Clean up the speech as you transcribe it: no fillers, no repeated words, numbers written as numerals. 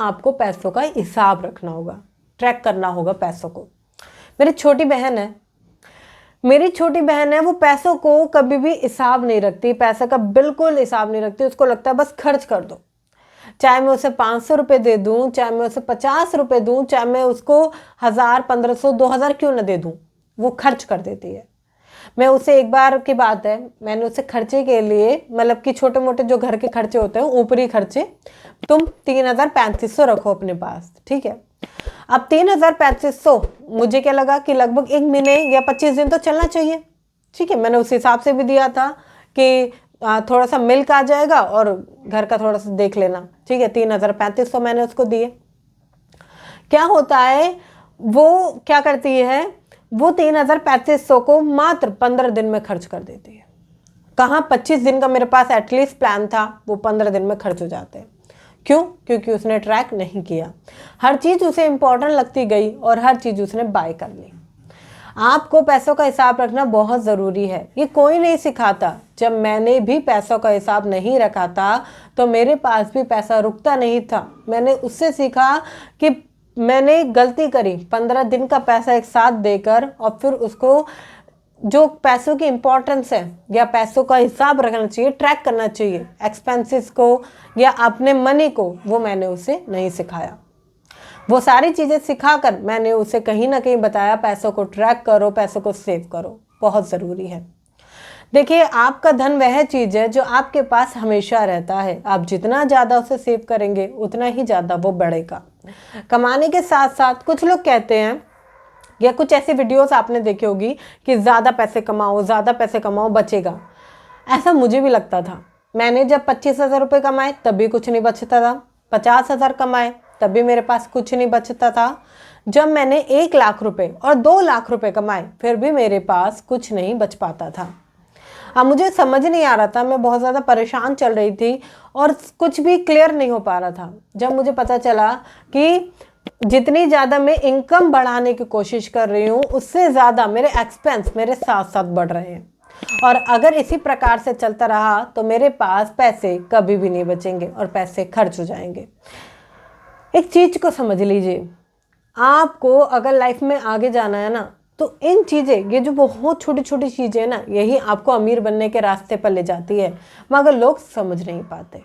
आपको पैसों का हिसाब रखना होगा, ट्रैक करना होगा पैसों को। मेरी छोटी बहन है, वो पैसों को कभी भी हिसाब नहीं रखती, पैसे का बिल्कुल हिसाब नहीं रखती। उसको लगता है बस खर्च कर दो, चाहे मैं उसे 500 रुपये दे दूँ, चाहे मैं उसे 50 रुपये दूँ, चाहे मैं उसको 1000, 1500, 2000 क्यों ना दे दूँ, वो खर्च कर देती है। मैं उसे एक बार की बात है, मैंने उसे खर्चे के लिए, मतलब कि छोटे मोटे जो घर के खर्चे होते हैं, ऊपरी खर्चे, तुम 3000-3500 रखो अपने पास, ठीक है। अब 3000-3500 मुझे क्या लगा कि लगभग 1 महीने या 25 दिन तो चलना चाहिए, ठीक है। मैंने उस हिसाब से भी दिया था कि थोड़ा सा मिल्क आ जाएगा और घर का थोड़ा सा देख लेना, ठीक है। 3000-3500 मैंने उसको दिए। क्या होता है, वो क्या करती है, वो 3000-3500 को मात्र 15 दिन में खर्च कर देती है। कहाँ 25 दिन का मेरे पास एटलीस्ट प्लान था, वो 15 दिन में खर्च हो जाते हैं। क्यों? क्योंकि उसने ट्रैक नहीं किया। हर चीज़ उसे इम्पोर्टेंट लगती गई और हर चीज़ उसने बाय कर ली। आपको पैसों का हिसाब रखना बहुत ज़रूरी है, ये कोई नहीं सिखाता। जब मैंने भी पैसों का हिसाब नहीं रखा था तो मेरे पास भी पैसा रुकता नहीं था। मैंने उससे सीखा कि मैंने गलती करी, 15 दिन का पैसा एक साथ देकर, और फिर उसको जो पैसों की इम्पोर्टेंस है या पैसों का हिसाब रखना चाहिए, ट्रैक करना चाहिए एक्सपेंसेस को या अपने मनी को, वो मैंने उसे नहीं सिखाया। वो सारी चीज़ें सिखाकर मैंने उसे कहीं ना कहीं बताया पैसों को ट्रैक करो, पैसों को सेव करो, बहुत ज़रूरी है। देखिए, आपका धन वह चीज़ है जो आपके पास हमेशा रहता है। आप जितना ज़्यादा उसे सेव करेंगे उतना ही ज़्यादा वो बढ़ेगा। कमाने के साथ साथ कुछ लोग कहते हैं, या कुछ ऐसी वीडियोस आपने देखी होगी कि ज़्यादा पैसे कमाओ बचेगा। ऐसा मुझे भी लगता था। मैंने जब 25,000 रुपये कमाए तब भी कुछ नहीं बचता था, 50,000 कमाए तब भी मेरे पास कुछ नहीं बचता था। जब मैंने 1 लाख रुपए और 2 लाख रुपए कमाए फिर भी मेरे पास कुछ नहीं बच पाता था। अब मुझे समझ नहीं आ रहा था, मैं बहुत ज़्यादा परेशान चल रही थी और कुछ भी क्लियर नहीं हो पा रहा था। जब मुझे पता चला कि जितनी ज़्यादा मैं इनकम बढ़ाने की कोशिश कर रही हूँ उससे ज़्यादा मेरे एक्सपेंस मेरे साथ साथ बढ़ रहे हैं, और अगर इसी प्रकार से चलता रहा तो मेरे पास पैसे कभी भी नहीं बचेंगे और पैसे खर्च हो जाएंगे। एक चीज़ को समझ लीजिए, आपको अगर लाइफ में आगे जाना है ना, तो इन चीज़ें, ये जो बहुत छोटी छोटी चीज़ें हैं ना, यही आपको अमीर बनने के रास्ते पर ले जाती है, मगर लोग समझ नहीं पाते।